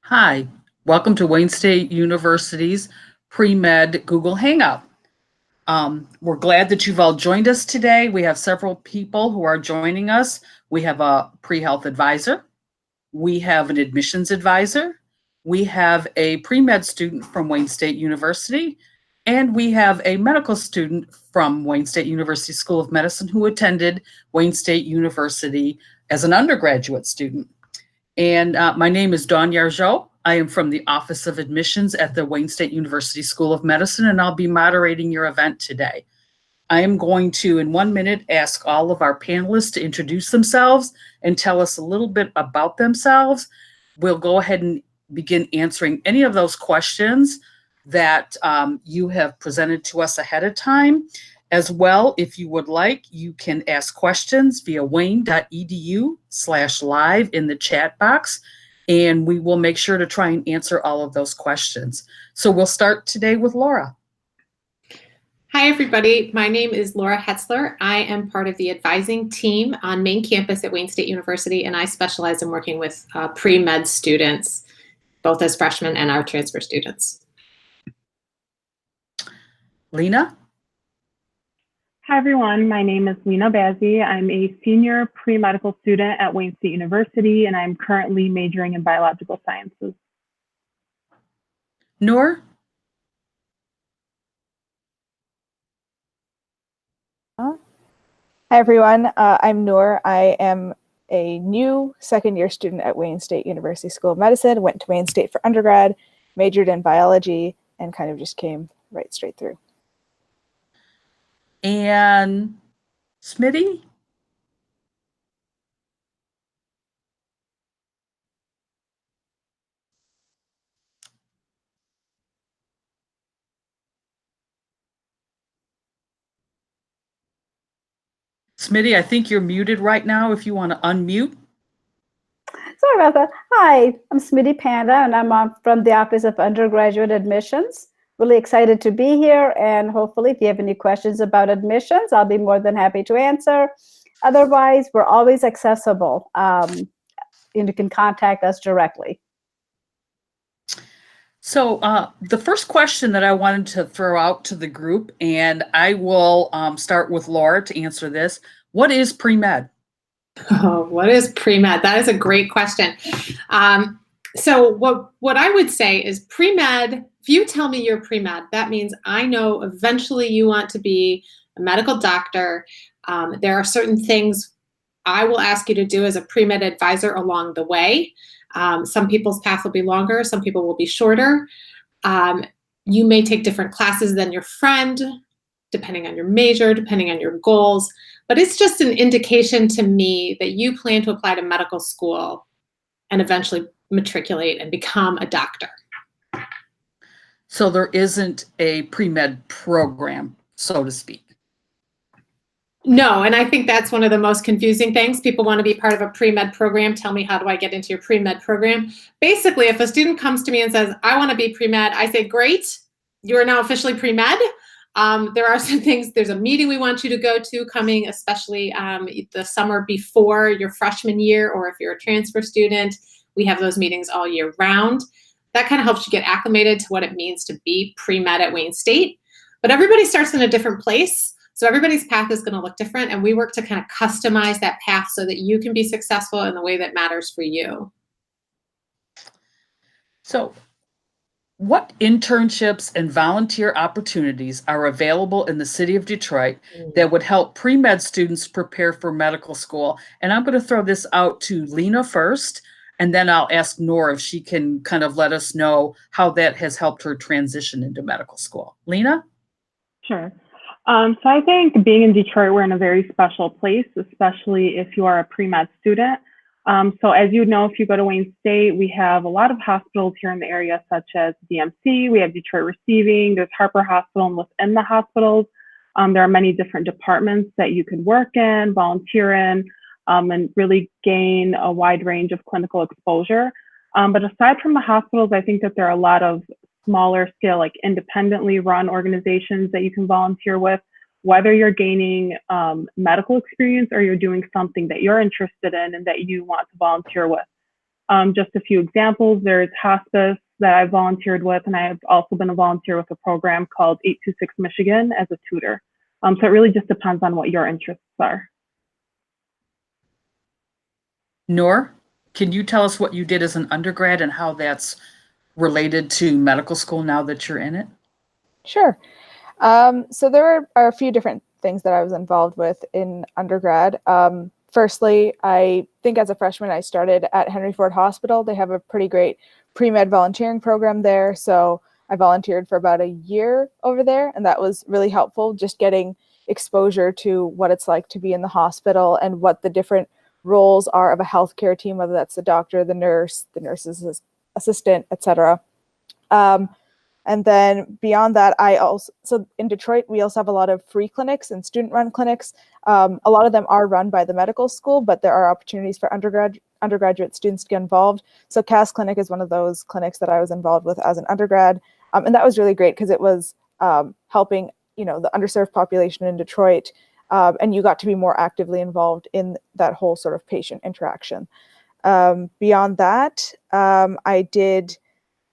Hi, welcome to Wayne State University's pre-med Google Hangout. We're glad that you've all joined us today. We have several people who are joining us. We have a pre-health advisor. We have an admissions advisor. We have a pre-med student from Wayne State University. And we have a medical student from Wayne State University School of Medicine who attended Wayne State University as an undergraduate student. And my name is Dawn Yargeau. I am from the Office of Admissions at the Wayne State University School of Medicine, and I'll be moderating your event today. I am going to, in 1 minute, ask all of our panelists to introduce themselves and tell us a little bit about themselves. We'll go ahead and begin answering any of those questions that you have presented to us ahead of time. As well, if you would like, you can ask questions via wayne.edu/live in the chat box, and we will make sure to try and answer all of those questions. So we'll start today with Laura. Hi, everybody. My name is Laura Hetzler. I am part of the advising team on main campus at Wayne State University, and I specialize in working with pre-med students, both as freshmen and our transfer students. Lena? Hi, everyone. My name is Lena Bazzi. I'm a senior pre-medical student at Wayne State University, and I'm currently majoring in biological sciences. Noor? Hi, everyone. I'm Noor. I am a new second-year student at Wayne State University School of Medicine, went to Wayne State for undergrad, majored in biology, and kind of just came right straight through. And Smitty? Smitty, I think you're muted right now if you want to unmute. Sorry about that. Hi, I'm Smitty Panda, and I'm from the Office of Undergraduate Admissions. Really excited to be here, and hopefully if you have any questions about admissions, I'll be more than happy to answer. Otherwise, we're always accessible, and you can contact us directly. So the first question that I wanted to throw out to the group, and I will start with Laura to answer this. What is pre-med? Oh, what is pre-med? That is a great question. So what I would say is pre-med, if you tell me you're pre-med, that means I know eventually you want to be a medical doctor. There are certain things I will ask you to do as a pre-med advisor along the way. Some people's path will be longer, some people will be shorter. You may take different classes than your friend, depending on your major, depending on your goals. But it's just an indication to me that you plan to apply to medical school and eventually matriculate and become a doctor. So there isn't a pre-med program, so to speak. No, and I think that's one of the most confusing things. People want to be part of a pre-med program. Tell me, how do I get into your pre-med program? Basically, if a student comes to me and says, I want to be pre-med, I say, great, you are now officially pre-med. There are some things, there's a meeting we want you to go to coming, especially the summer before your freshman year, or if you're a transfer student, we have those meetings all year round. That kind of helps you get acclimated to what it means to be pre-med at Wayne State. But everybody starts in a different place. So everybody's path is going to look different, and we work to kind of customize that path so that you can be successful in the way that matters for you. So what internships and volunteer opportunities are available in the city of Detroit that would help pre-med students prepare for medical school? And I'm going to throw this out to Lena first, and then I'll ask Nora if she can kind of let us know how that has helped her transition into medical school. Lena? Sure. So I think being in Detroit, we're in a very special place, especially if you are a pre-med student. So as you know, if you go to Wayne State, we have a lot of hospitals here in the area, such as DMC, we have Detroit Receiving, there's Harper Hospital, and within the hospitals, there are many different departments that you can work in, volunteer in, and really gain a wide range of clinical exposure. But aside from the hospitals, I think that there are a lot of smaller scale, like independently run organizations that you can volunteer with, whether you're gaining medical experience or you're doing something that you're interested in and that you want to volunteer with. Just a few examples, there's hospice that I volunteered with, and I have also been a volunteer with a program called 826 Michigan as a tutor. So it really just depends on what your interests are. Noor, can you tell us what you did as an undergrad and how that's related to medical school now that you're in it? Sure. So there are a few different things that I was involved with in undergrad. Firstly, I think as a freshman, I started at Henry Ford Hospital. They have a pretty great pre-med volunteering program there. So I volunteered for about a year over there, and that was really helpful, just getting exposure to what it's like to be in the hospital and what the different roles are of a healthcare team, whether that's the doctor, the nurse's assistant, etc. And then beyond that, so in Detroit, we also have a lot of free clinics and student-run clinics. A lot of them are run by the medical school, but there are opportunities for undergraduate students to get involved. So Cass Clinic is one of those clinics that I was involved with as an undergrad. And that was really great because it was helping, the underserved population in Detroit. And you got to be more actively involved in that whole sort of patient interaction. Beyond that, I did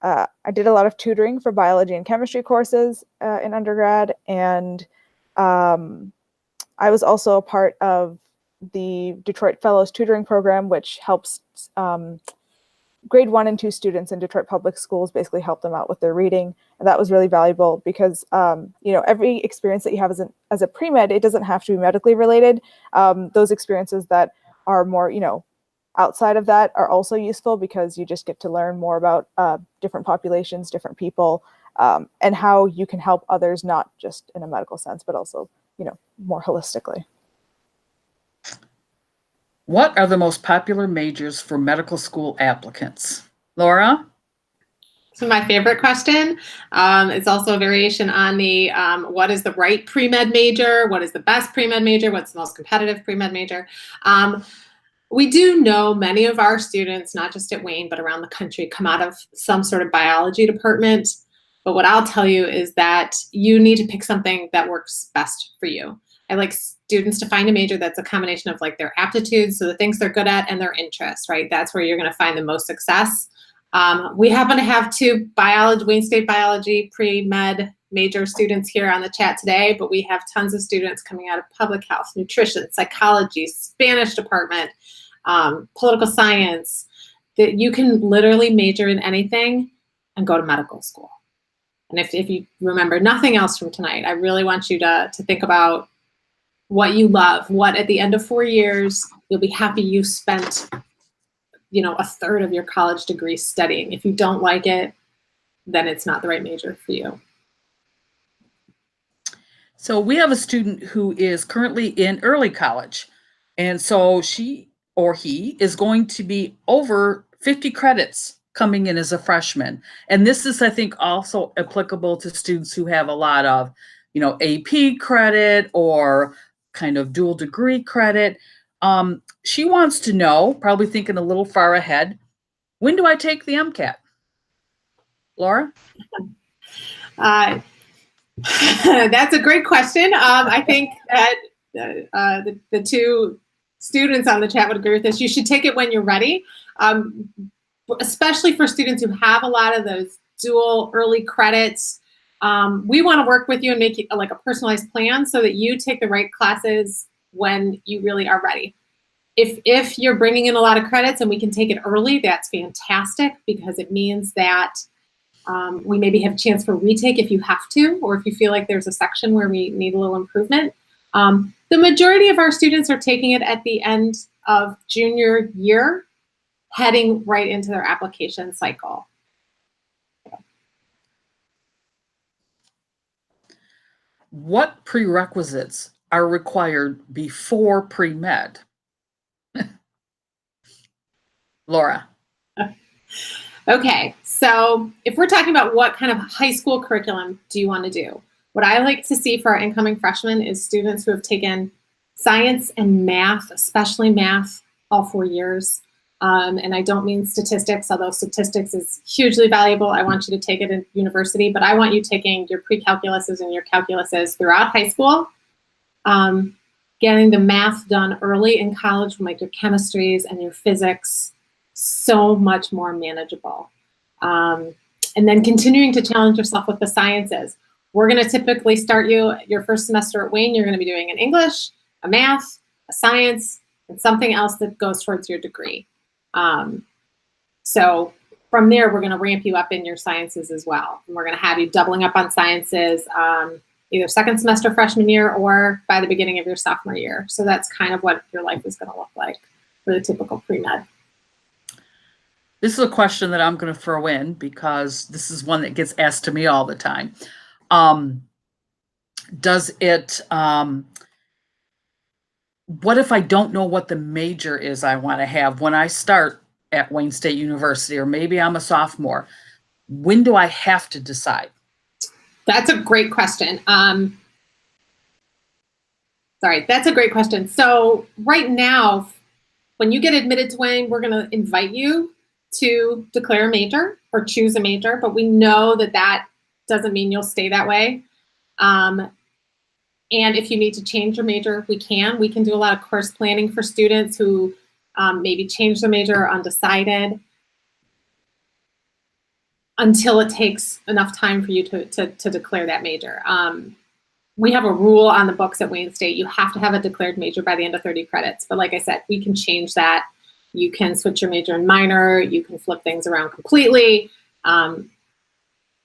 a lot of tutoring for biology and chemistry courses in undergrad, and I was also a part of the Detroit Fellows Tutoring Program, which helps grade 1 and 2 students in Detroit Public Schools, basically help them out with their reading. And that was really valuable because, every experience that you have as a pre-med, it doesn't have to be medically related. Those experiences that are more, outside of that are also useful because you just get to learn more about different populations, different people, and how you can help others, not just in a medical sense, but also, more holistically. What are the most popular majors for medical school applicants? Laura? So my favorite question, it's also a variation on the what is the right pre-med major? What is the best pre-med major? What's the most competitive pre-med major? We do know many of our students, not just at Wayne, but around the country, come out of some sort of biology department. But what I'll tell you is that you need to pick something that works best for you. I like students to find a major that's a combination of like their aptitudes, so the things they're good at, and their interests, right? That's where you're going to find the most success. We happen to have 2 Wayne State biology pre-med major students here on the chat today, but we have tons of students coming out of public health, nutrition, psychology, Spanish department, political science, that you can literally major in anything and go to medical school. And if you remember nothing else from tonight, I really want you to think about what you love, what at the end of 4 years, you'll be happy you spent, a third of your college degree studying. If you don't like it, then it's not the right major for you. So we have a student who is currently in early college. And so she or he is going to be over 50 credits coming in as a freshman. And this is, I think, also applicable to students who have a lot of, AP credit or kind of dual degree credit. She wants to know, probably thinking a little far ahead, when do I take the MCAT? Laura? That's a great question. I think that the 2 students on the chat would agree with this. You should take it when you're ready, especially for students who have a lot of those dual early credits. We want to work with you and make it like a personalized plan so that you take the right classes when you really are ready. If you're bringing in a lot of credits and we can take it early, that's fantastic because it means that we maybe have a chance for retake if you have to, or if you feel like there's a section where we need a little improvement. The majority of our students are taking it at the end of junior year, heading right into their application cycle. What prerequisites are required before pre-med? Laura. Okay, so if we're talking about what kind of high school curriculum do you want to do, what I like to see for our incoming freshmen is students who have taken science and math, especially math, all 4 years. And I don't mean statistics, although statistics is hugely valuable. I want you to take it in university, but I want you taking your pre-calculuses and your calculuses throughout high school, getting the math done early in college from like your chemistries and your physics, so much more manageable. And then continuing to challenge yourself with the sciences. We're going to typically start you your first semester at Wayne. You're going to be doing an English, a math, a science, and something else that goes towards your degree. So from there, we're going to ramp you up in your sciences as well. And we're going to have you doubling up on sciences either second semester freshman year or by the beginning of your sophomore year. So that's kind of what your life is going to look like for the typical pre-med. This is a question that I'm going to throw in because this is one that gets asked to me all the time. What if I don't know what the major is I want to have when I start at Wayne State University, or maybe I'm a sophomore? When do I have to decide? That's a great question. That's a great question. So right now, when you get admitted to Wayne, we're going to invite you to declare a major or choose a major, but we know that that doesn't mean you'll stay that way. And if you need to change your major, we can. We can do a lot of course planning for students who maybe change their major or undecided until it takes enough time for you to declare that major. We have a rule on the books at Wayne State. You have to have a declared major by the end of 30 credits. But like I said, we can change that. You can switch your major and minor. You can flip things around completely.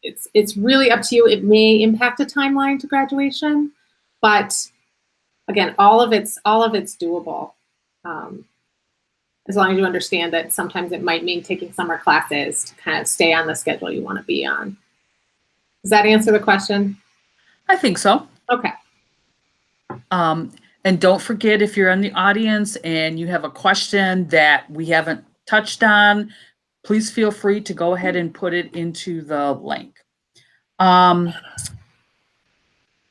It's really up to you. It may impact a timeline to graduation, but again, all of it's doable. As long as you understand that sometimes it might mean taking summer classes to kind of stay on the schedule you want to be on. Does that answer the question? I think so. Okay. And don't forget, if you're in the audience and you have a question that we haven't touched on, please feel free to go ahead and put it into the link.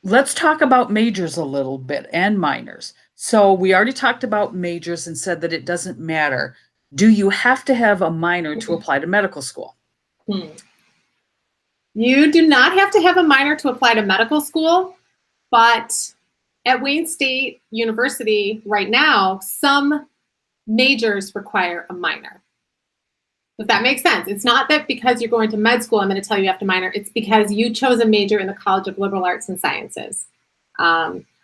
Let's talk about majors a little bit and minors. So we already talked about majors and said that it doesn't matter. Do you have to have a minor to apply to medical school? You do not have to have a minor to apply to medical school, but at Wayne State University right now, some majors require a minor. If that makes sense. It's not that because you're going to med school, I'm going to tell you have to minor. It's because you chose a major in the College of Liberal Arts and Sciences.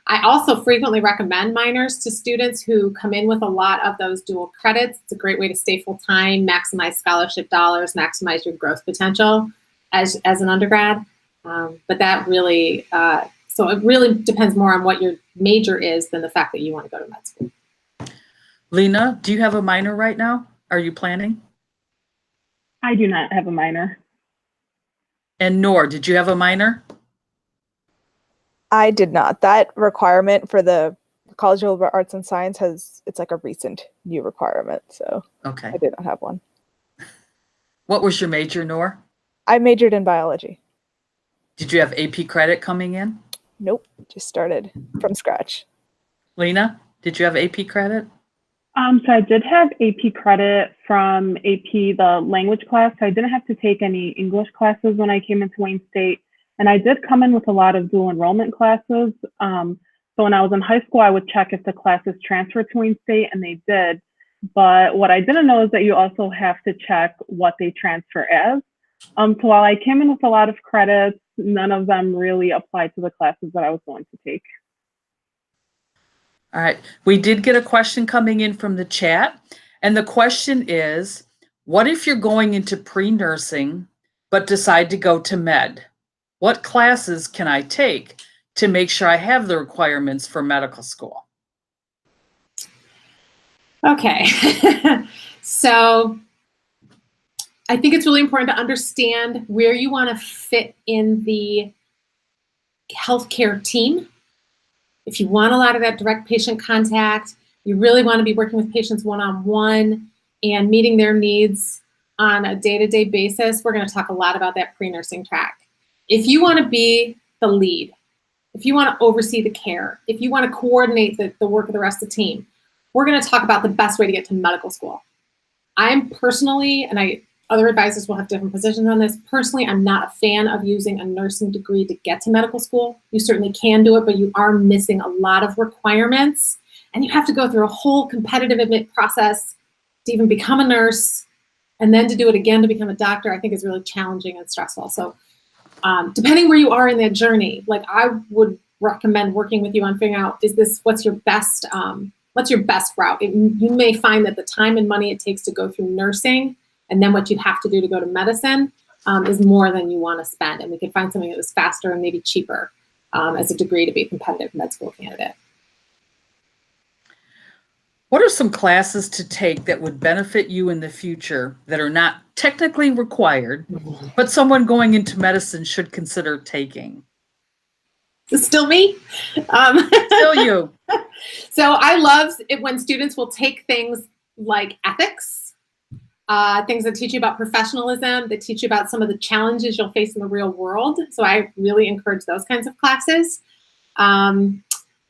I also frequently recommend minors to students who come in with a lot of those dual credits. It's a great way to stay full-time, maximize scholarship dollars, maximize your growth potential as an undergrad. But that really, so it really depends more on what your major is than the fact that you want to go to med school. Lena, do you have a minor right now? Are you planning? I do not have a minor. And Noor, did you have a minor? I did not. That requirement for the College of Liberal Arts and Science it's like a recent new requirement. So Okay. I did not have one. What was your major, Noor? I majored in biology. Did you have AP credit coming in? Nope, just started from scratch. Lena, did you have AP credit? So I did have AP credit from AP, the language class. So I didn't have to take any English classes when I came into Wayne State. And I did come in with a lot of dual enrollment classes. So when I was in high school, I would check if the classes transferred to Wayne State, and they did. But what I didn't know is that you also have to check what they transfer as. So while I came in with a lot of credits, none of them really applied to the classes that I was going to take. All right. We did get a question coming in from the chat. And the question is, what if you're going into pre-nursing but decide to go to med? What classes can I take to make sure I have the requirements for medical school? Okay. So I think it's really important to understand where you want to fit in the healthcare team. If you want a lot of that direct patient contact, you really want to be working with patients one-on-one and meeting their needs on a day-to-day basis, we're going to talk a lot about that pre-nursing track. If you want to be the lead, if you want to oversee the care, if you want to coordinate the work of the rest of the team, we're going to talk about the best way to get to medical school. I'm personally, and other advisors will have different positions on this. Personally, I'm not a fan of using a nursing degree to get to medical school. You certainly can do it, but you are missing a lot of requirements, and you have to go through a whole competitive admit process. to even become a nurse, and then to do it again to become a doctor, I think is really challenging and stressful. So depending where you are in that journey, like I would recommend working with you on figuring out, what's your best route? You may find that the time and money it takes to go through nursing and then what you'd have to do to go to medicine is more than you want to spend. And we could find something that was faster and maybe cheaper as a degree to be a competitive med school candidate. What are some classes to take that would benefit you in the future that are not technically required, but someone going into medicine should consider taking? Is it still me? Still you. So I love it when students will take things like ethics, things that teach you about professionalism, that teach you about some of the challenges you'll face in the real world. So I really encourage those kinds of classes.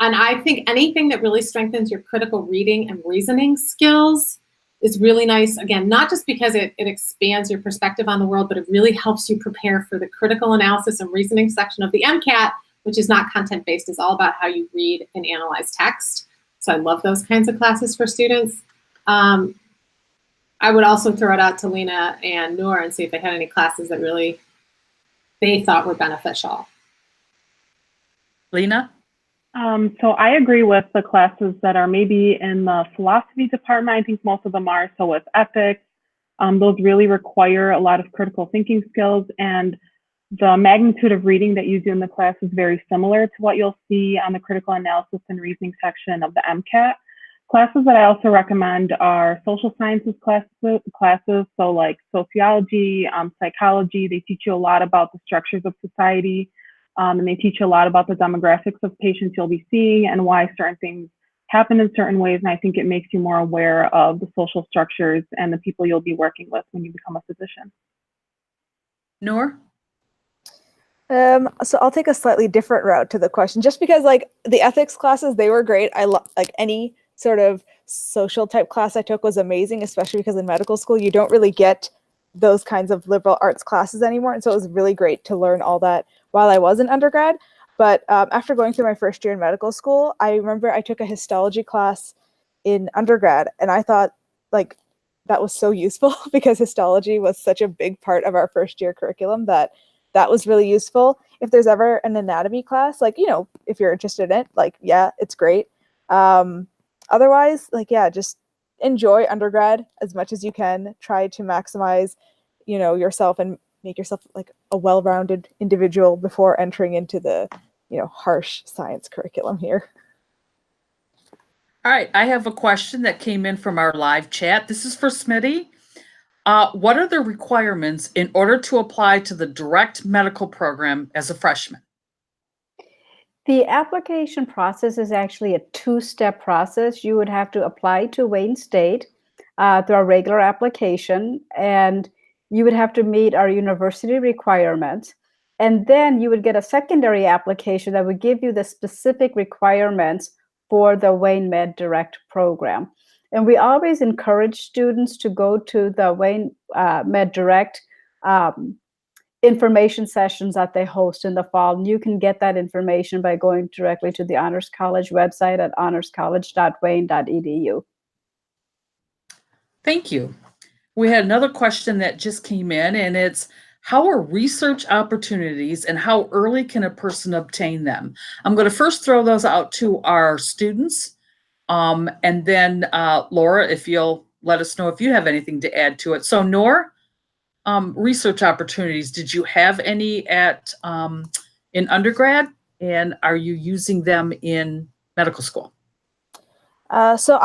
And I think anything that really strengthens your critical reading and reasoning skills is really nice. Again, not just because it expands your perspective on the world, but it really helps you prepare for the critical analysis and reasoning section of the MCAT, which is not content-based. It's all about how you read and analyze text. So I love those kinds of classes for students. I would also throw it out to Lena and Noor and see if they had any classes that really they thought were beneficial. Lena? So I agree with the classes that are maybe in the philosophy department. I think most of them are. So with ethics, those really require a lot of critical thinking skills, and the magnitude of reading that you do in the class is very similar to what you'll see on the critical analysis and reasoning section of the MCAT. Classes that I also recommend are social sciences classes, so like sociology, psychology. They teach you a lot about the structures of society. And they teach you a lot about the demographics of patients you'll be seeing and why certain things happen in certain ways. And I think it makes you more aware of the social structures and the people you'll be working with when you become a physician. Noor? So I'll take a slightly different route to the question, just because like the ethics classes, they were great. I love like any sort of social type class I took was amazing, especially because in medical school, you don't really get those kinds of liberal arts classes anymore. And so it was really great to learn all that while I was in undergrad. But after going through my first year in medical school, I remember I took a histology class in undergrad, and I thought like that was so useful because histology was such a big part of our first year curriculum that was really useful. If there's ever an anatomy class, like, you know, if you're interested in it, like, yeah, it's great. Otherwise, like, yeah, just enjoy undergrad as much as you can. Try to maximize, you know, yourself and make yourself like a well-rounded individual before entering into the, you know, harsh science curriculum here. All right, I have a question that came in from our live chat. This is for Smitty. What are the requirements in order to apply to the direct medical program as a freshman? The application process is actually a two-step process. You would have to apply to Wayne State through a regular application, and you would have to meet our university requirements. And then you would get a secondary application that would give you the specific requirements for the Wayne Med Direct program. And we always encourage students to go to the Wayne Med Direct information sessions that they host in the fall. And you can get that information by going directly to the Honors College website at honorscollege.wayne.edu. Thank you. We had another question that just came in, and it's, how are research opportunities and how early can a person obtain them? I'm going to first throw those out to our students, and then Laura, if you'll let us know if you have anything to add to it. So Noor, research opportunities, did you have any at in undergrad, and are you using them in medical school? So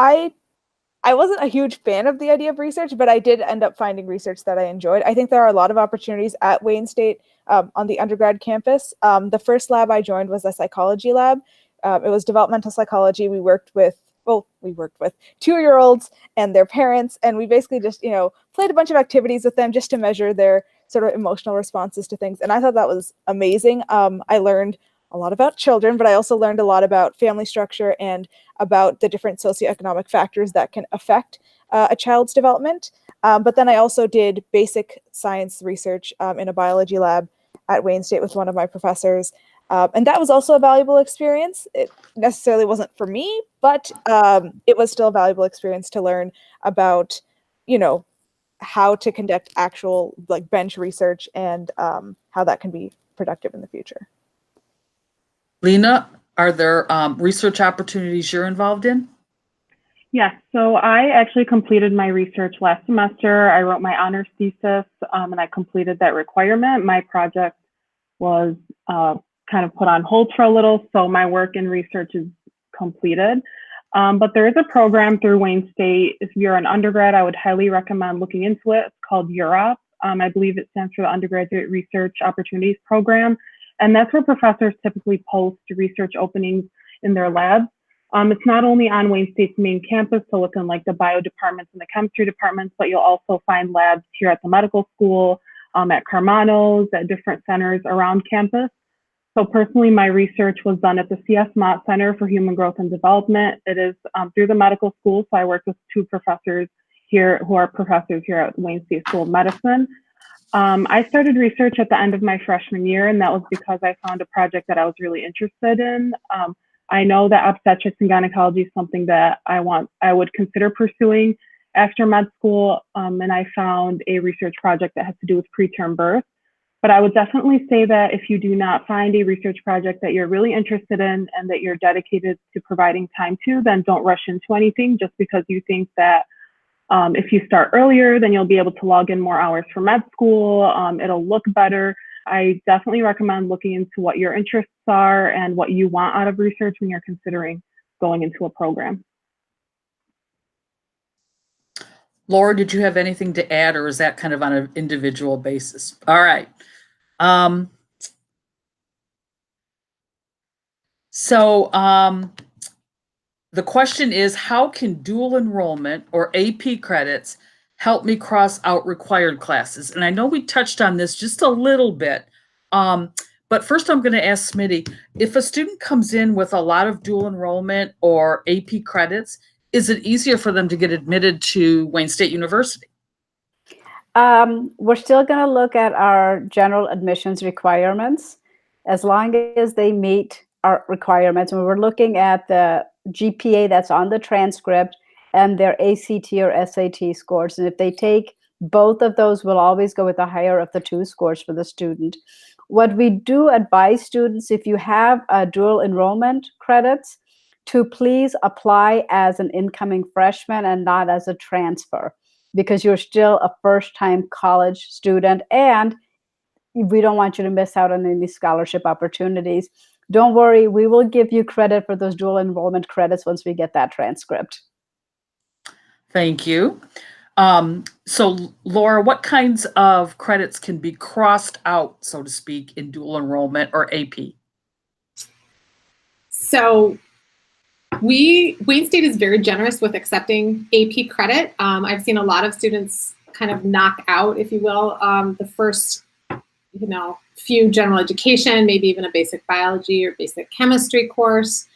I wasn't a huge fan of the idea of research, but I did end up finding research that I enjoyed. I think there are a lot of opportunities at Wayne State on the undergrad campus. The first lab I joined was a psychology lab. It was developmental psychology. We worked with 2-year-olds and their parents, and we basically just, you know, played a bunch of activities with them just to measure their sort of emotional responses to things. And I thought that was amazing. I learned a lot about children, but I also learned a lot about family structure and about the different socioeconomic factors that can affect a child's development. But then I also did basic science research in a biology lab at Wayne State with one of my professors. And that was also a valuable experience. It necessarily wasn't for me, but it was still a valuable experience to learn about how to conduct actual like bench research and how that can be productive in the future. Lena, are there research opportunities you're involved in? Yes, so I actually completed my research last semester. I wrote my honors thesis and I completed that requirement. My project was kind of put on hold for a little, so my work in research is completed. But there is a program through Wayne State. If you're an undergrad, I would highly recommend looking into it. It's called UROP. I believe it stands for the Undergraduate Research Opportunities Program. And that's where professors typically post research openings in their labs. It's not only on Wayne State's main campus, so within like the bio departments and the chemistry departments, but you'll also find labs here at the medical school, at Carmano's, at different centers around campus. So personally, my research was done at the C.S. Mott Center for Human Growth and Development. It is through the medical school, so I worked with two professors here who are professors here at Wayne State School of Medicine. I started research at the end of my freshman year, and that was because I found a project that I was really interested in. I know that obstetrics and gynecology is something that I would consider pursuing after med school, and I found a research project that has to do with preterm birth. But I would definitely say that if you do not find a research project that you're really interested in and that you're dedicated to providing time to, then don't rush into anything just because you think that if you start earlier, then you'll be able to log in more hours for med school. It'll look better. I definitely recommend looking into what your interests are and what you want out of research when you're considering going into a program. Laura, did you have anything to add, or is that kind of on an individual basis? All right. The question is, how can dual enrollment or AP credits help me cross out required classes? And I know we touched on this just a little bit, but first I'm going to ask Smitty, if a student comes in with a lot of dual enrollment or AP credits, is it easier for them to get admitted to Wayne State University? We're still going to look at our general admissions requirements as long as they meet our requirements. And we're looking at the GPA that's on the transcript and their ACT or SAT scores. And if they take both of those, we'll always go with the higher of the two scores for the student. What we do advise students, if you have dual enrollment credits, to please apply as an incoming freshman and not as a transfer, because you're still a first-time college student and we don't want you to miss out on any scholarship opportunities. Don't worry, we will give you credit for those dual enrollment credits once we get that transcript. Thank you. So Laura, what kinds of credits can be crossed out, so to speak, in dual enrollment or AP? So Wayne State is very generous with accepting AP credit. I've seen a lot of students kind of knock out, if you will, the first, few general education, maybe even a basic biology or basic chemistry course.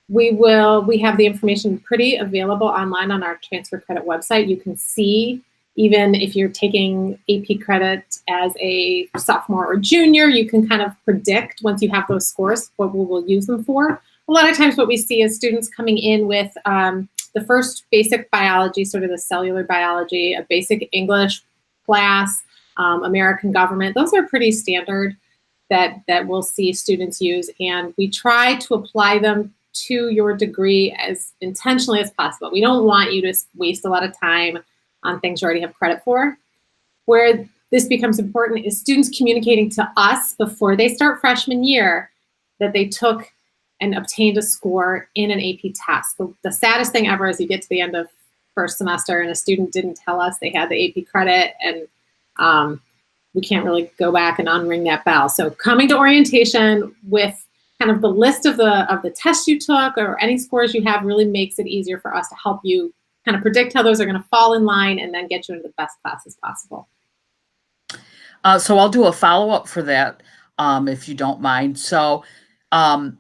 We have the information pretty available online on our transfer credit website. You can see, even if you're taking AP credit as a sophomore or junior, you can kind of predict once you have those scores what we will use them for. A lot of times what we see is students coming in with the first basic biology, sort of the cellular biology, a basic English class, American government. Those are pretty standard that we'll see students use, and we try to apply them to your degree as intentionally as possible. We don't want you to waste a lot of time on things you already have credit for. Where this becomes important is students communicating to us before they start freshman year that they took and obtained a score in an AP test. The saddest thing ever is you get to the end of first semester and a student didn't tell us they had the AP credit, and we can't really go back and unring that bell. So coming to orientation with kind of the list of the tests you took or any scores you have really makes it easier for us to help you kind of predict how those are going to fall in line and then get you into the best classes possible. So I'll do a follow-up for that, if you don't mind. So how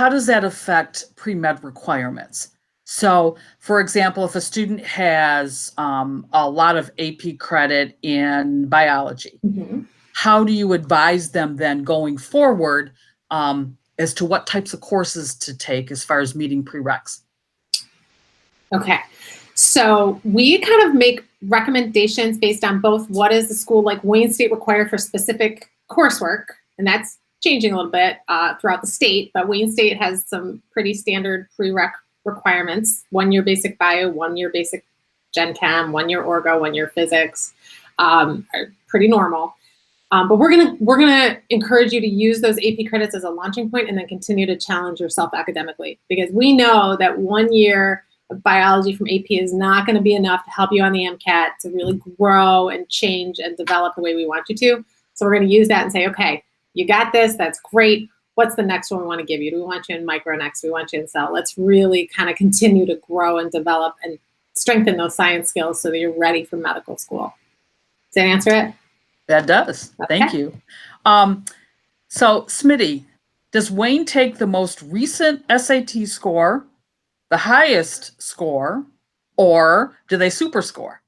does that affect pre-med requirements? So, for example, if a student has a lot of AP credit in biology, how do you advise them then going forward as to what types of courses to take as far as meeting prereqs? Okay, So we kind of make recommendations based on both what is the school like Wayne State required for specific coursework, and that's changing a little bit throughout the state, but Wayne State has some pretty standard prereq requirements: 1 year basic bio, 1 year basic Gen Chem, 1 year Orgo, 1 year physics, are pretty normal. But we're gonna encourage you to use those AP credits as a launching point and then continue to challenge yourself academically, because we know that 1 year of biology from AP is not going to be enough to help you on the MCAT to really grow and change and develop the way we want you to. So we're going to use that and say, okay, you got this, that's great. What's the next one we want to give you? Do we want you in micronext? Do we want you in cell? Let's really kind of continue to grow and develop and strengthen those science skills so that you're ready for medical school. Does that answer it? That does. Okay. Thank you. So Smitty, does Wayne take the most recent SAT score, the highest score, or do they super score?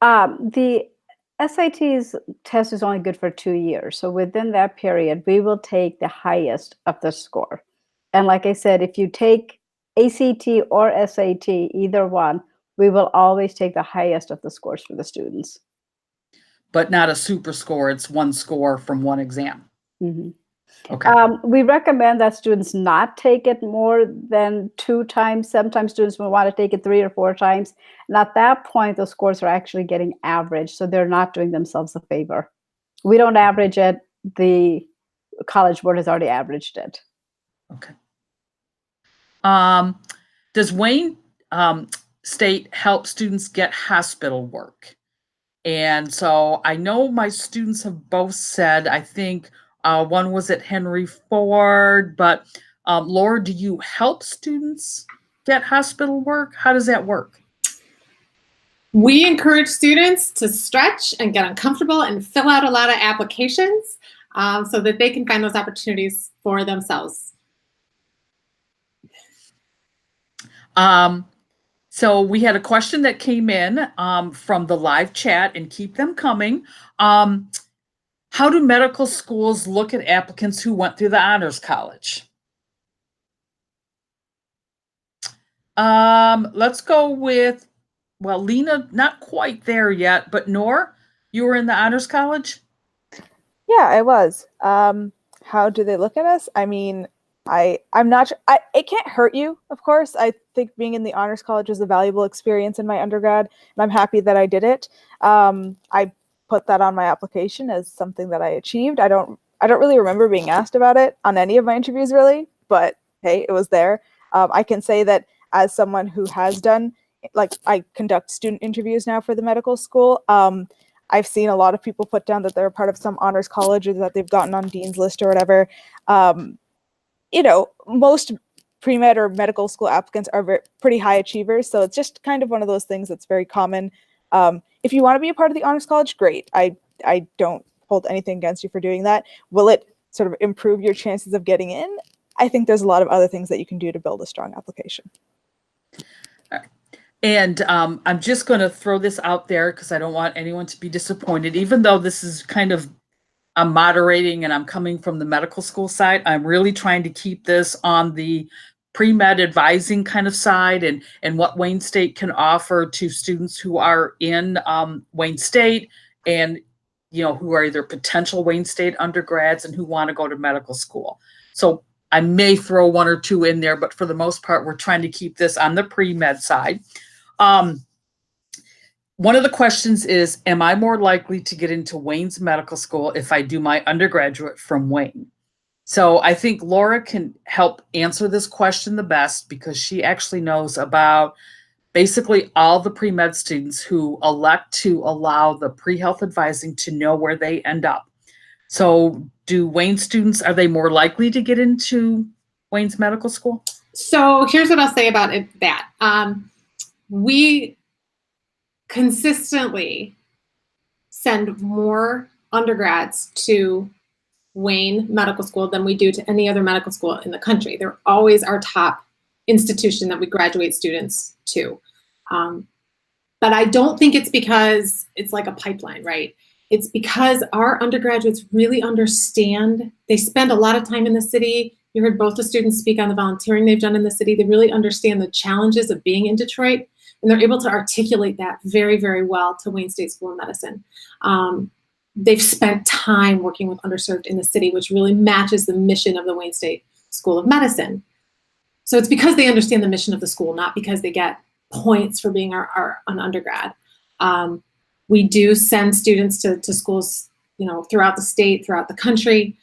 The SAT's test is only good for 2 years. So within that period, we will take the highest of the score. And like I said, if you take ACT or SAT, either one, we will always take the highest of the scores for the students. But not a super score. It's one score from one exam. Mm-hmm. Okay. We recommend that students not take it more than 2 times. Sometimes students will want to take it 3 or 4 times. And at that point, the scores are actually getting average. So they're not doing themselves a favor. We don't average it. The College Board has already averaged it. Okay. Does Wayne State help students get hospital work? And so I know my students have both said, I think one was at Henry Ford, but Laura, do you help students get hospital work? How does that work? We encourage students to stretch and get uncomfortable and fill out a lot of applications so that they can find those opportunities for themselves. So we had a question that came in from the live chat, and keep them coming. How do medical schools look at applicants who went through the Honors College? Let's go with, well, Lena, not quite there yet, but Nor, you were in the Honors College? Yeah, I was. How do they look at us? I mean, I'm not sure. It can't hurt you, of course. I think being in the Honors College was a valuable experience in my undergrad, and I'm happy that I did it. I put that on my application as something that I achieved. I don't really remember being asked about it on any of my interviews, really, but hey, it was there. I can say that as someone who has done, like, I conduct student interviews now for the medical school. I've seen a lot of people put down that they're part of some honors college or that they've gotten on Dean's List or whatever. You know, most pre-med or medical school applicants are pretty high achievers. So it's just kind of one of those things that's very common. If you want to be a part of the honors college, great. I don't hold anything against you for doing that. Will it sort of improve your chances of getting in? I think there's a lot of other things that you can do to build a strong application. And I'm just going to throw this out there because I don't want anyone to be disappointed, even though this is kind of, I'm moderating and I'm coming from the medical school side. I'm really trying to keep this on the pre-med advising kind of side and what Wayne State can offer to students who are in Wayne State and, you know, who are either potential Wayne State undergrads and who want to go to medical school. So I may throw 1 or 2 in there, but for the most part, we're trying to keep this on the pre-med side. One of the questions is, am I more likely to get into Wayne's medical school if I do my undergraduate from Wayne? So I think Laura can help answer this question the best because she actually knows about basically all the pre-med students who elect to allow the pre-health advising to know where they end up. So do Wayne students, are they more likely to get into Wayne's medical school? So here's what I'll say about that. We consistently send more undergrads to Wayne Medical School than we do to any other medical school in the country. They're always our top institution that we graduate students to. But I don't think it's because it's like a pipeline, right? It's because our undergraduates really understand. They spend a lot of time in the city. You heard both the students speak on the volunteering they've done in the city. They really understand the challenges of being in Detroit, and they're able to articulate that very, very well to Wayne State School of Medicine. They've spent time working with underserved in the city, which really matches the mission of the Wayne State School of Medicine. So it's because they understand the mission of the school, not because they get points for being an undergrad. We do send students to schools, throughout the state, throughout the country,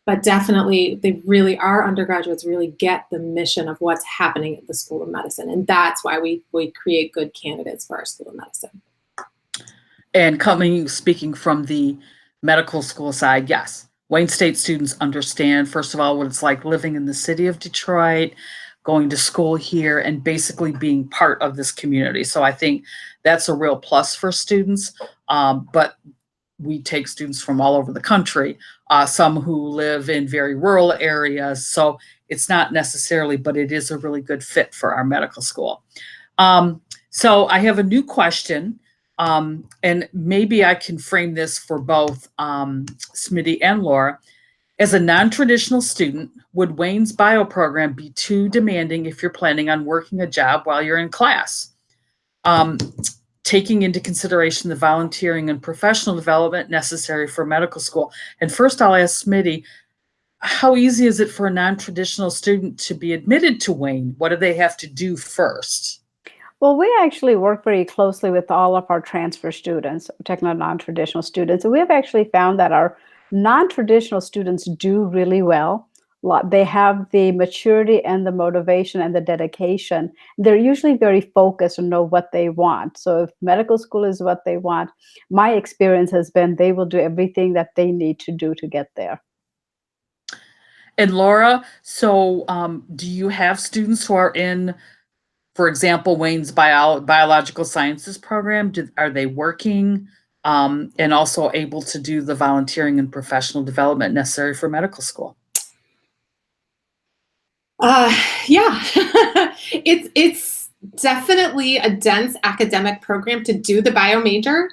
but definitely our undergraduates really get the mission of what's happening at the School of Medicine, and that's why we create good candidates for our School of Medicine. And speaking from the medical school side, yes, Wayne State students understand, first of all, what it's like living in the city of Detroit, going to school here, and basically being part of this community. So I think that's a real plus for students. But we take students from all over the country, some who live in very rural areas. So it's not necessarily, but it is a really good fit for our medical school. So I have a new question. And maybe I can frame this for both Smitty and Laura. As a non-traditional student, would Wayne's bio program be too demanding if you're planning on working a job while you're in class? Taking into consideration the volunteering and professional development necessary for medical school. And first I'll ask Smitty, how easy is it for a non-traditional student to be admitted to Wayne? What do they have to do first? Well, we actually work very closely with all of our transfer students, particularly non-traditional students. And we have actually found that our non-traditional students do really well. They have the maturity and the motivation and the dedication. They're usually very focused and know what they want. So if medical school is what they want, my experience has been they will do everything that they need to do to get there. And Laura, so do you have students who are in, for example, Wayne's biological sciences program? Are they working and also able to do the volunteering and professional development necessary for medical school? Yeah, it's definitely a dense academic program to do the bio major.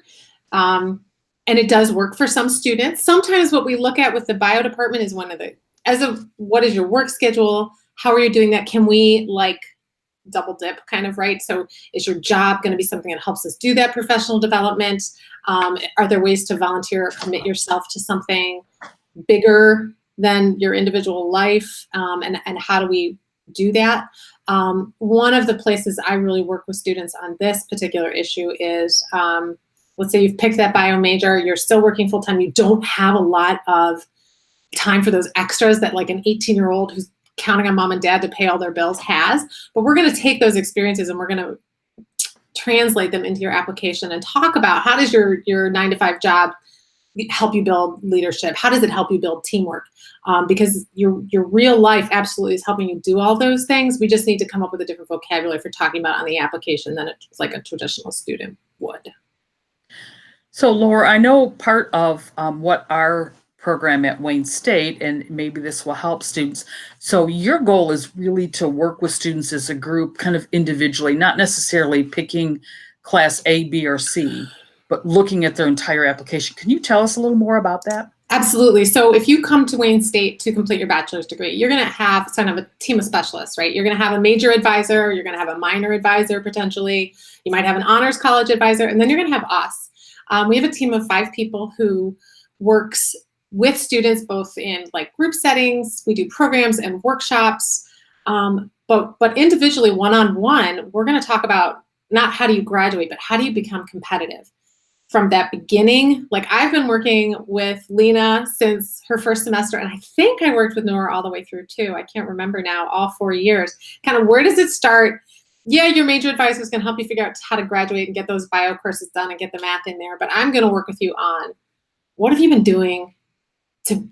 And it does work for some students. Sometimes what we look at with the bio department is what is your work schedule? How are you doing that? Can we double dip kind of, right? So is your job going to be something that helps us do that professional development? Are there ways to volunteer or commit yourself to something bigger than your individual life? And how do we do that? One of the places I really work with students on this particular issue is, let's say you've picked that bio major, you're still working full time, you don't have a lot of time for those extras that like an 18-year-old who's counting on mom and dad to pay all their bills has, but we're going to take those experiences and we're going to translate them into your application and talk about how does your 9-to-5 job help you build leadership? How does it help you build teamwork? Because your real life absolutely is helping you do all those things. We just need to come up with a different vocabulary for talking about on the application than it's like a traditional student would. So Laura, I know part of what our program at Wayne State, and maybe this will help students. So your goal is really to work with students as a group, kind of individually, not necessarily picking class A, B, or C, but looking at their entire application. Can you tell us a little more about that? Absolutely. So if you come to Wayne State to complete your bachelor's degree, you're going to have kind of a team of specialists, right? You're going to have a major advisor, you're going to have a minor advisor potentially, you might have an honors college advisor, and then you're going to have us. We have a team of 5 people who works with students both in like group settings. We do programs and workshops, but individually, one-on-one, we're going to talk about not how do you graduate, but how do you become competitive from that beginning. Like I've been working with Lena since her first semester, and I think I worked with Nora all the way through too. I can't remember now, all 4 years. Kind of where does it start? Yeah, your major advisor is going to help you figure out how to graduate and get those bio courses done and get the math in there, but I'm going to work with you on what have you been doing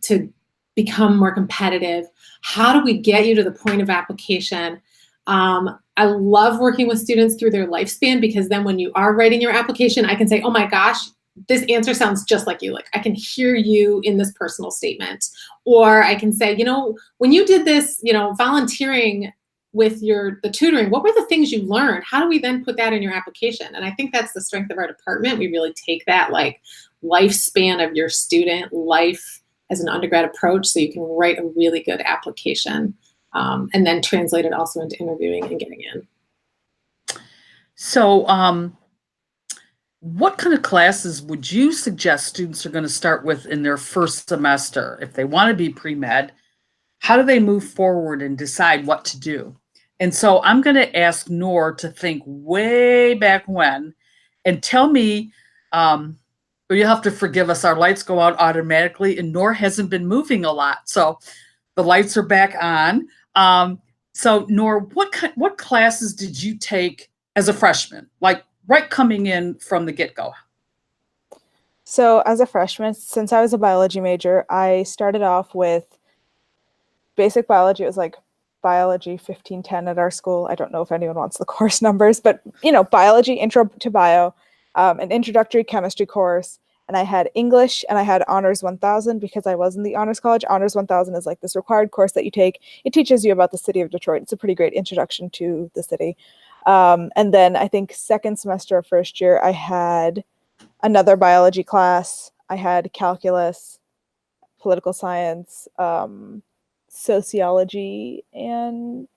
to become more competitive? How do we get you to the point of application? I love working with students through their lifespan, because then when you are writing your application, I can say, oh my gosh, this answer sounds just like you. Like I can hear you in this personal statement. Or I can say, when you did this, volunteering with the tutoring, what were the things you learned? How do we then put that in your application? And I think that's the strength of our department. We really take that like lifespan of your student life as an undergrad approach, so you can write a really good application and then translate it also into interviewing and getting in. So, what kind of classes would you suggest students are going to start with in their first semester? If they want to be pre-med, how do they move forward and decide what to do? And so I'm going to ask Noor to think way back when and tell me, or you'll have to forgive us, our lights go out automatically and Noor hasn't been moving a lot. So the lights are back on. So Noor, what classes did you take as a freshman? Like right coming in from the get-go? So as a freshman, since I was a biology major, I started off with basic biology. It was like biology 1510 at our school. I don't know if anyone wants the course numbers, but biology, intro to bio, an introductory chemistry course. And I had English and I had Honors 1000 because I was in the Honors College. Honors 1000 is like this required course that you take. It teaches you about the city of Detroit. It's a pretty great introduction to the city. And then I think second semester of first year, I had another biology class. I had calculus, political science, sociology, and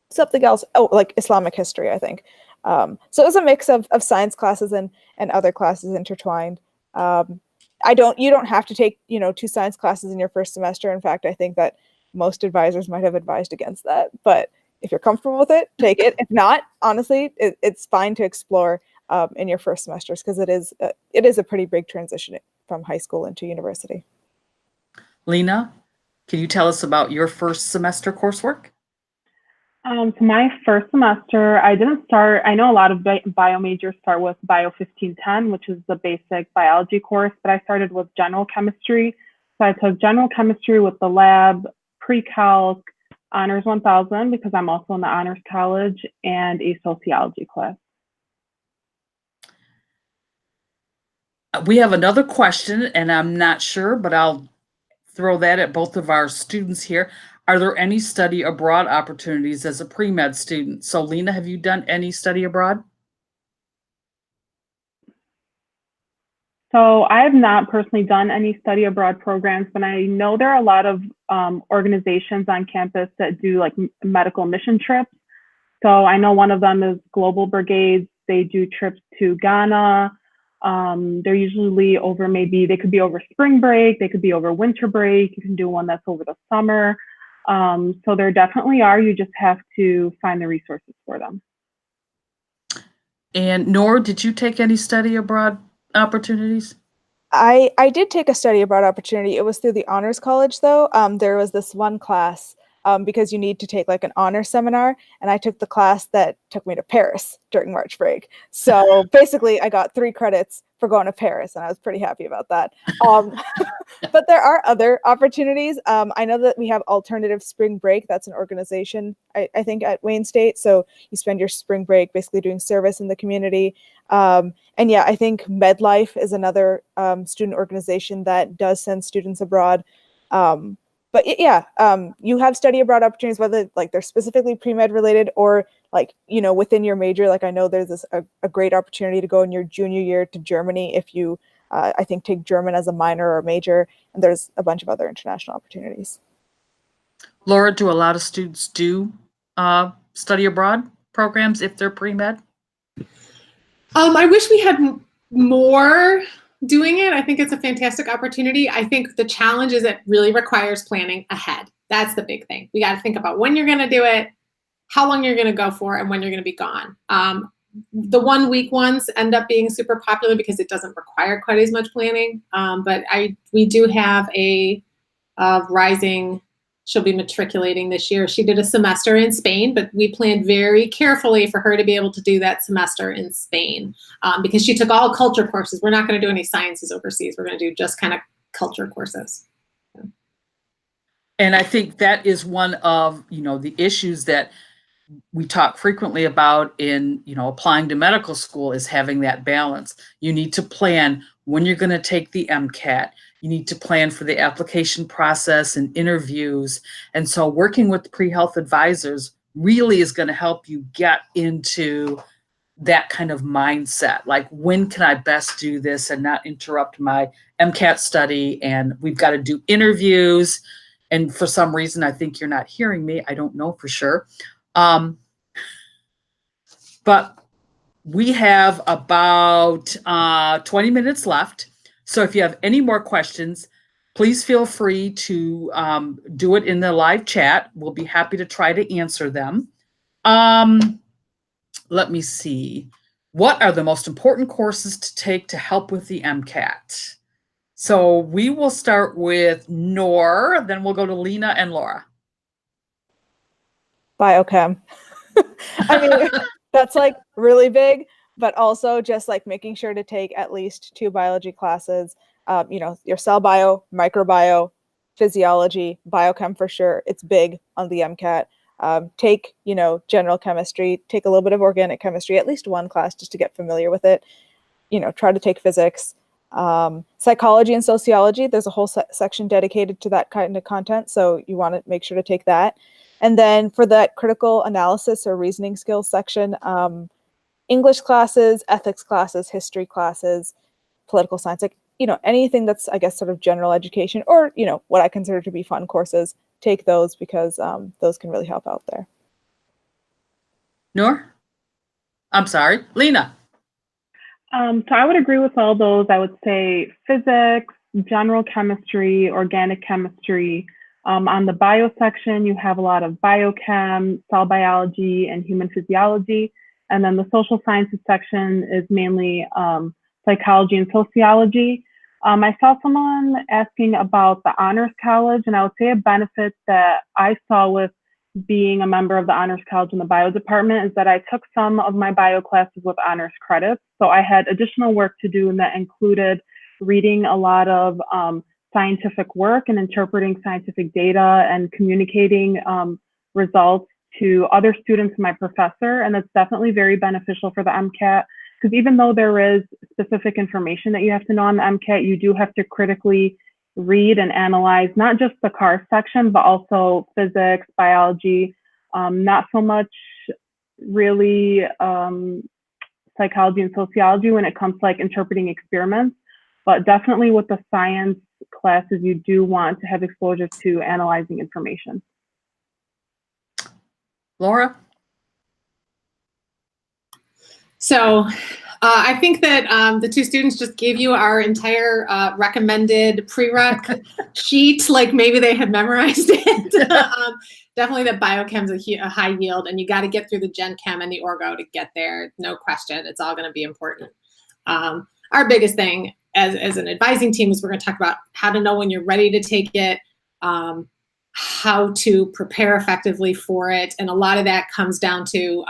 something else. Oh, like Islamic history, I think. So it was a mix of science classes and other classes intertwined. You don't have to take, 2 science classes in your first semester. In fact, I think that most advisors might have advised against that. But if you're comfortable with it, take it. If not, honestly, it's fine to explore in your first semesters because it is a pretty big transition from high school into university. Lena, can you tell us about your first semester coursework? So my first semester, I know a lot of bio majors start with Bio 1510, which is the basic biology course, but I started with general chemistry. So I took general chemistry with the lab, pre-calc, Honors 1000, because I'm also in the Honors College, and a sociology class. We have another question, and I'm not sure, but I'll throw that at both of our students here. Are there any study abroad opportunities as a pre-med student? So Lena, have you done any study abroad? So I have not personally done any study abroad programs, but I know there are a lot of organizations on campus that do like medical mission trips. So I know one of them is Global Brigades. They do trips to Ghana. They're usually over, they could be over spring break, they could be over winter break. You can do one that's over the summer. So there definitely are, you just have to find the resources for them. And Noor, did you take any study abroad opportunities? I did take a study abroad opportunity. It was through the Honors College, though. There was this one class because you need to take like an honor seminar, and I took the class that took me to Paris during March break. So basically, I got 3 credits for going to Paris, and I was pretty happy about that. But there are other opportunities. I know that we have Alternative Spring Break. That's an organization, I think, at Wayne State. So you spend your spring break basically doing service in the community. And yeah, I think MedLife is another student organization that does send students abroad. But yeah, you have study abroad opportunities, whether like they're specifically pre-med related or like, within your major. Like I know there's a great opportunity to go in your junior year to Germany if you, I think, take German as a minor or major, and there's a bunch of other international opportunities. Laura, do a lot of students do study abroad programs if they're pre-med? I wish we had more doing it. I think it's a fantastic opportunity. I think the challenge is it really requires planning ahead. That's the big thing. We got to think about when you're going to do it, how long you're going to go for, and when you're going to be gone. The 1 week ones end up being super popular because it doesn't require quite as much planning. But we do have a rising, she'll be matriculating this year. She did a semester in Spain, but we planned very carefully for her to be able to do that semester in Spain because she took all culture courses. We're not going to do any sciences overseas. We're going to do just kind of culture courses. And I think that is one of, the issues that we talk frequently about in, applying to medical school is having that balance. You need to plan when you're going to take the MCAT. You need to plan for the application process and interviews. And so working with pre-health advisors really is going to help you get into that kind of mindset. Like, when can I best do this and not interrupt my MCAT study? And we've got to do interviews. And for some reason, I think you're not hearing me. I don't know for sure. But we have about 20 minutes left. So if you have any more questions, please feel free to do it in the live chat. We'll be happy to try to answer them. Let me see. What are the most important courses to take to help with the MCAT? So we will start with Noor, then we'll go to Lena and Laura. Biochem. I mean, that's like really big, but also just like making sure to take at least 2 biology classes, you know, your cell bio, microbio, physiology, biochem for sure. It's big on the MCAT. Take, you know, general chemistry, take a little bit of organic chemistry, at least 1 class just to get familiar with it. You know, try to take physics. Psychology and sociology, there's a whole section dedicated to that kind of content, so you want to make sure to take that. And then for that critical analysis or reasoning skills section, English classes, ethics classes, history classes, political science, like, you know, anything that's, I guess, sort of general education, or, you know, what I consider to be fun courses, take those, because those can really help out there. Noor? I'm sorry, Lena. So I would agree with all those. I would say physics, general chemistry, organic chemistry. On the bio section, you have a lot of biochem, cell biology, and human physiology. And then the social sciences section is mainly psychology and sociology. I saw someone asking about the Honors College, and I would say a benefit that I saw with being a member of the Honors College in the bio department is that I took some of my bio classes with honors credits. So I had additional work to do, and that included reading a lot of scientific work and interpreting scientific data and communicating results to other students and my professor. And that's definitely very beneficial for the MCAT, because even though there is specific information that you have to know on the MCAT, you do have to critically read and analyze not just the CAR section, but also physics, biology, not so much really psychology and sociology when it comes to like interpreting experiments, but definitely with the science classes, you do want to have exposure to analyzing information. Laura? So I think that the 2 students just gave you our entire recommended prereq sheet, like maybe they had memorized it. Definitely that biochem is a high yield, and you got to get through the gen chem and the orgo to get there. No question. It's all going to be important. Our biggest thing as an advising team is we're going to talk about how to know when you're ready to take it, how to prepare effectively for it. And a lot of that comes down to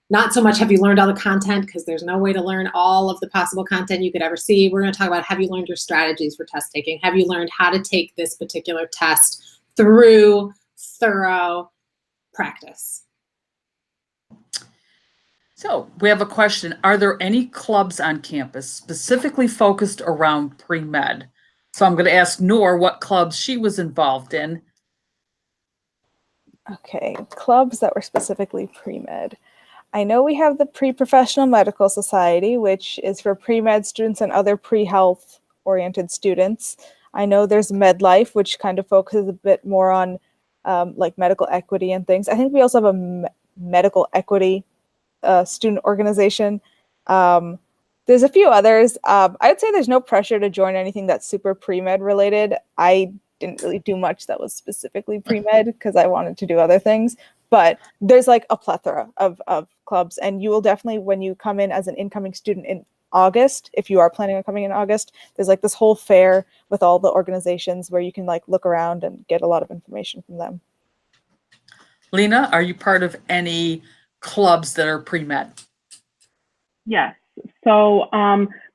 not so much have you learned all the content, because there's no way to learn all of the possible content you could ever see. We're going to talk about, have you learned your strategies for test taking? Have you learned how to take this particular test through thorough practice? So we have a question. Are there any clubs on campus specifically focused around pre-med? So I'm going to ask Noor what clubs she was involved in. Okay, clubs that were specifically pre-med. I know we have the Pre-Professional Medical Society, which is for pre-med students and other pre-health oriented students. I know there's MedLife, which kind of focuses a bit more on like medical equity and things. I think we also have a medical equity student organization. There's a few others. I would say there's no pressure to join anything that's super pre-med related. I didn't really do much that was specifically pre-med because I wanted to do other things. But there's like a plethora of clubs, and you will definitely, when you come in as an incoming student in August, if you are planning on coming in August, there's like this whole fair with all the organizations where you can like look around and get a lot of information from them. Lena, are you part of any clubs that are pre-med? Yes. So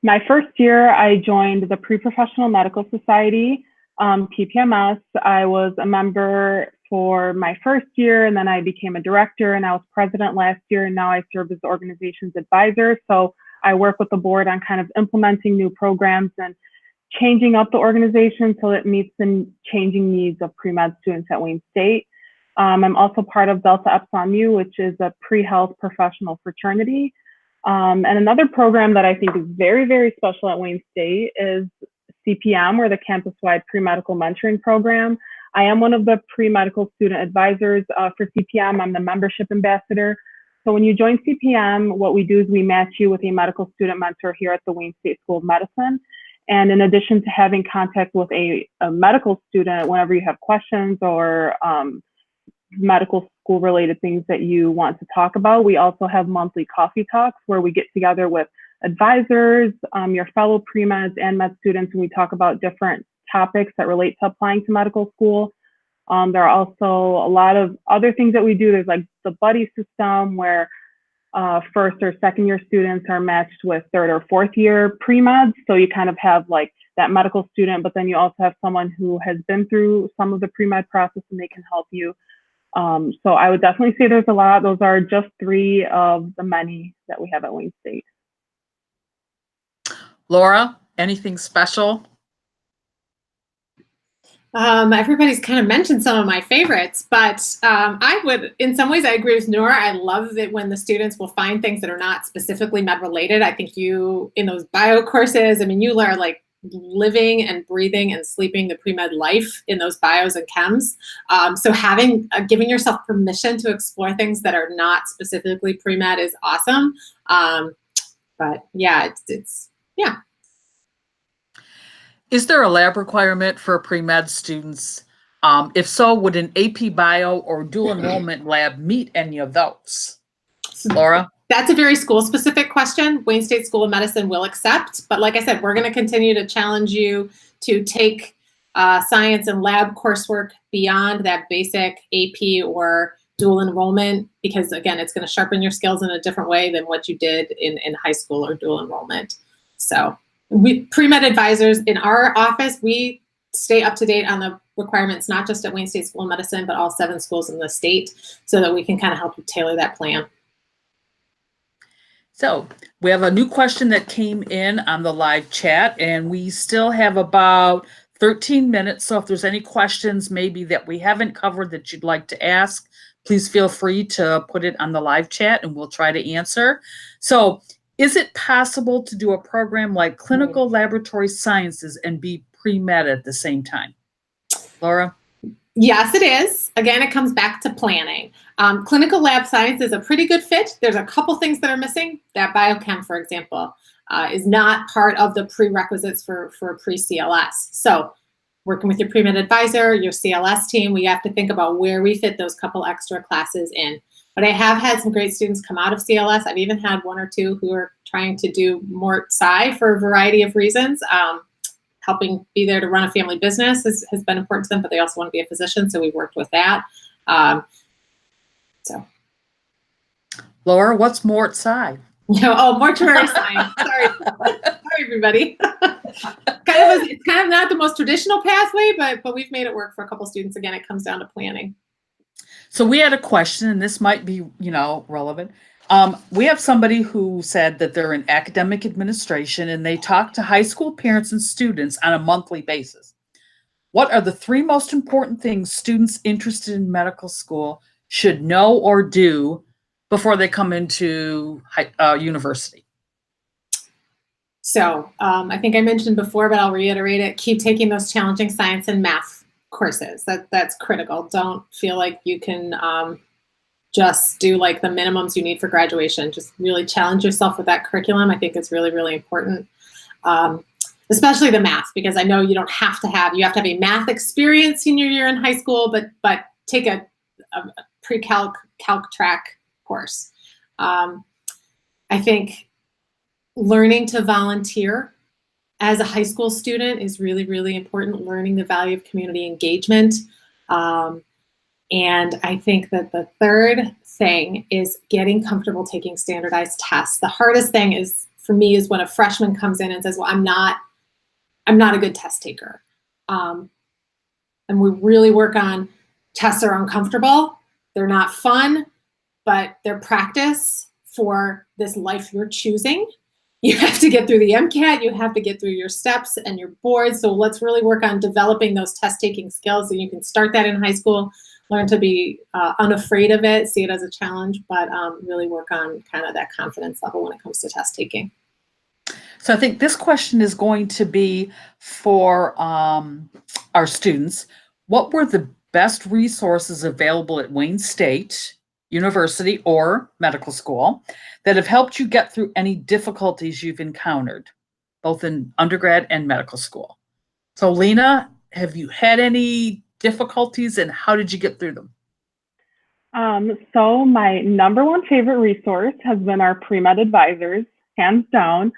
my first year, I joined the Pre-Professional Medical Society, PPMS. I was a member for my first year, and then I became a director, and I was president last year, and now I serve as the organization's advisor. So I work with the board on kind of implementing new programs and changing up the organization so it meets the changing needs of pre-med students at Wayne State. I'm also part of Delta Epsilon Mu, which is a pre-health professional fraternity. And another program that I think is very, very special at Wayne State is CPM, or the Campus-Wide Pre-Medical Mentoring Program. I am one of the pre-medical student advisors for CPM. I'm the membership ambassador. So when you join CPM, what we do is we match you with a medical student mentor here at the Wayne State School of Medicine. And in addition to having contact with a medical student whenever you have questions or medical school related things that you want to talk about, we also have monthly coffee talks where we get together with advisors, your fellow pre-meds and med students, and we talk about different topics that relate to applying to medical school. There are also a lot of other things that we do. There's like the buddy system where first or second year students are matched with third or fourth year pre-meds. So you kind of have like that medical student, but then you also have someone who has been through some of the pre-med process and they can help you. So I would definitely say there's a lot. Those are just 3 of the many that we have at Wayne State. Laura, anything special? Everybody's kind of mentioned some of my favorites, but I would, in some ways, I agree with Nora. I love that when the students will find things that are not specifically med related. I think you, in those bio courses, I mean, you learn like living and breathing and sleeping the pre-med life in those bios and chems. So having, giving yourself permission to explore things that are not specifically pre-med is awesome. But yeah, it's yeah. Is there a lab requirement for pre-med students? If so, would an AP Bio or dual enrollment lab meet any of those? Laura? That's a very school-specific question. Wayne State School of Medicine will accept, but like I said, we're going to continue to challenge you to take science and lab coursework beyond that basic AP or dual enrollment, because again, it's going to sharpen your skills in a different way than what you did in high school or dual enrollment. So we pre-med advisors in our office, we stay up to date on the requirements, not just at Wayne State School of Medicine, but all 7 schools in the state, so that we can kind of help you tailor that plan. So we have a new question that came in on the live chat, and we still have about 13 minutes. So if there's any questions maybe that we haven't covered that you'd like to ask, please feel free to put it on the live chat and we'll try to answer. So is it possible to do a program like clinical laboratory sciences and be pre-med at the same time? Laura? Yes, it is. Again, it comes back to planning. Clinical lab science is a pretty good fit. There's a couple things that are missing. That biochem, for example, is not part of the prerequisites for pre-CLS. So working with your pre-med advisor, your CLS team, we have to think about where we fit those couple extra classes in. But I have had some great students come out of CLS. I've even had 1 or 2 who are trying to do more Sci for a variety of reasons. Helping be there to run a family business has been important to them, but they also want to be a physician, so we worked with that. So, Laura, what's Mort Sci? Oh, mortuary science. Sorry, everybody. It's kind of not the most traditional pathway, but we've made it work for a couple students. Again, it comes down to planning. So we had a question, and this might be, relevant. We have somebody who said that they're in academic administration and they talk to high school parents and students on a monthly basis. What are the 3 most important things students interested in medical school should know or do before they come into university? So I think I mentioned before, but I'll reiterate it. Keep taking those challenging science and math courses. That's critical. Don't feel like you can just do like the minimums you need for graduation. Just really challenge yourself with that curriculum. I think it's really, really important. Especially the math, because I know you don't have to have, you have to have a math experience senior year in high school, but take a pre-calc track course. I think learning to volunteer as a high school student is really, really important. Learning the value of community engagement. And I think that the third thing is getting comfortable taking standardized tests. The hardest thing is, for me, is when a freshman comes in and says, well, I'm not a good test taker. And we really work on tests are uncomfortable. They're not fun, but they're practice for this life you're choosing. you have to get through the MCAT, you have to get through your steps and your boards. So let's really work on developing those test taking skills. And you can start that in high school, learn to be unafraid of it, see it as a challenge, but really work on kind of that confidence level when it comes to test taking. So I think this question is going to be for our students. What were the best resources available at Wayne State University or medical school that have helped you get through any difficulties you've encountered, both in undergrad and medical school? So Lena, have you had any difficulties and how did you get through them? So my number one favorite resource has been our pre-med advisors, hands down.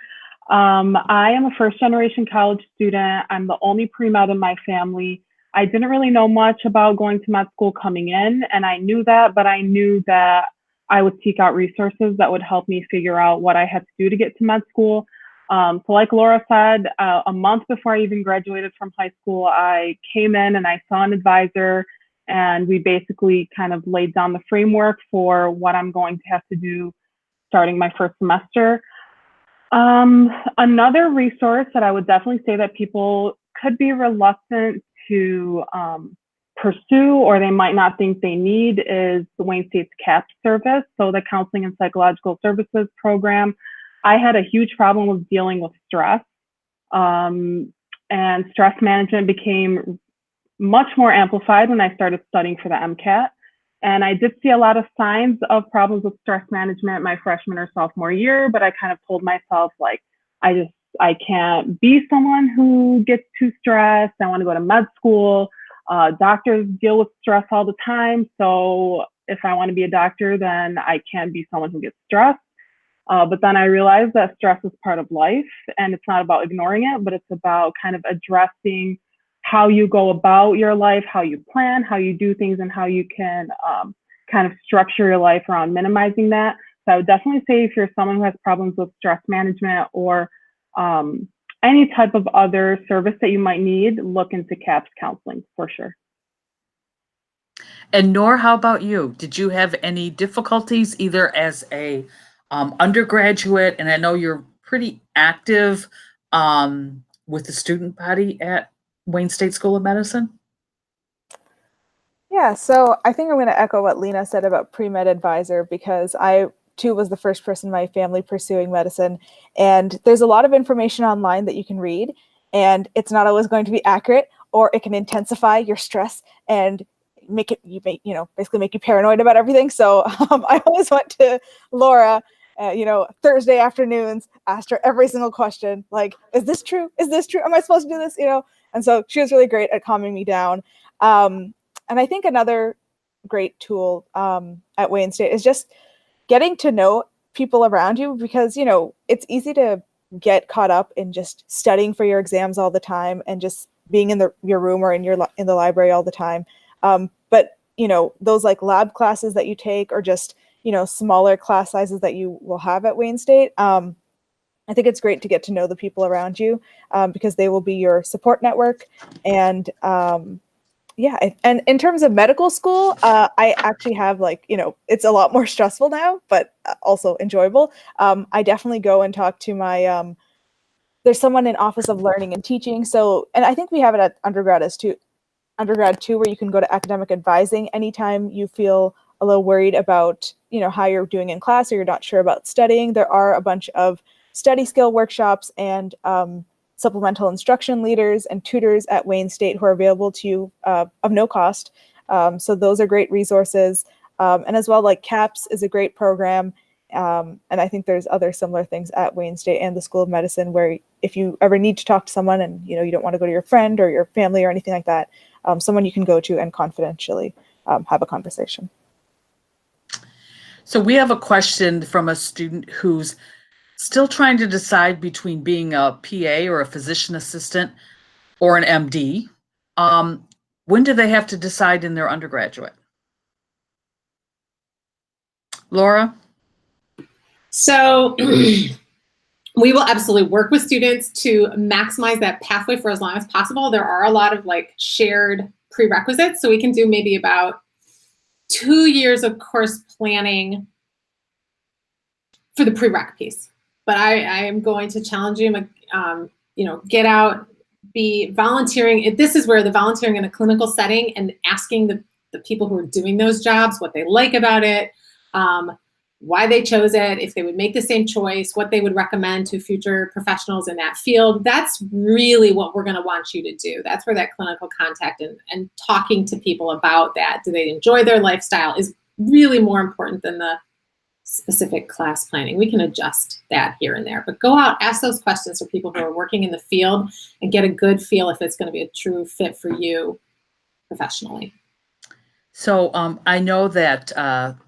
I am a first generation college student. I'm the only pre-med in my family. I didn't really know much about going to med school coming in, and I knew that, but I knew that I would seek out resources that would help me figure out what I had to do to get to med school. So like Laura said, a month before I even graduated from high school, I came in and I saw an advisor, and we basically kind of laid down the framework for what I'm going to have to do starting my first semester. Another resource that I would definitely say that people could be reluctant to pursue, or they might not think they need, is the Wayne State's CAP service, so the Counseling and Psychological Services program. I had a huge problem with dealing with stress, and stress management became much more amplified when I started studying for the MCAT. And I did see a lot of signs of problems with stress management my freshman or sophomore year, but I kind of told myself, like, I can't be someone who gets too stressed. I want to go to med school. Doctors deal with stress all the time. So if I want to be a doctor, then I can't be someone who gets stressed. But then I realized that stress is part of life, and it's not about ignoring it, but it's about kind of addressing how you go about your life, how you plan, how you do things, and how you can kind of structure your life around minimizing that. So I would definitely say if you're someone who has problems with stress management or any type of other service that you might need, look into CAPS counseling for sure. And Nor, how about you? Did you have any difficulties either as a undergraduate, and I know you're pretty active with the student body at Wayne State School of Medicine? Yeah, so I think I'm going to echo what Lena said about pre-med advisor, because I too was the first person in my family pursuing medicine, and there's a lot of information online that you can read, and it's not always going to be accurate, or it can intensify your stress and basically make you paranoid about everything. So I always went to Laura, Thursday afternoons, asked her every single question, like, is this true? Is this true? Am I supposed to do this? And so she was really great at calming me down. And I think another great tool at Wayne State is just getting to know people around you, because, it's easy to get caught up in just studying for your exams all the time and just being in your room or in the library all the time. But, those like lab classes that you take, or just, smaller class sizes that you will have at Wayne State, I think it's great to get to know the people around you, because they will be your support network. And and in terms of medical school, I actually have it's a lot more stressful now, but also enjoyable. I definitely go and talk to my, there's someone in Office of Learning and Teaching. So, and I think we have it at undergrad too, where you can go to academic advising anytime you feel a little worried about, how you're doing in class, or you're not sure about studying. There are a bunch of study skill workshops and supplemental instruction leaders and tutors at Wayne State who are available to you of no cost. So those are great resources. And as well, like CAPS is a great program. And I think there's other similar things at Wayne State and the School of Medicine, where if you ever need to talk to someone and, you don't want to go to your friend or your family or anything like that, someone you can go to and confidentially have a conversation. So we have a question from a student who's still trying to decide between being a PA or a physician assistant or an MD. When do they have to decide in their undergraduate? Laura? So we will absolutely work with students to maximize that pathway for as long as possible. There are a lot of shared prerequisites. So we can do maybe about 2 years of course planning for the prereq piece. but I am going to challenge you, get out, be volunteering. This is where the volunteering in a clinical setting and asking the people who are doing those jobs what they like about it, why they chose it, if they would make the same choice, what they would recommend to future professionals in that field. That's really what we're going to want you to do. That's where that clinical contact and talking to people about that, do they enjoy their lifestyle, is really more important than the specific class planning. We can adjust that here and there, but go out, ask those questions for people who are working in the field and get a good feel if it's going to be a true fit for you professionally. So I know that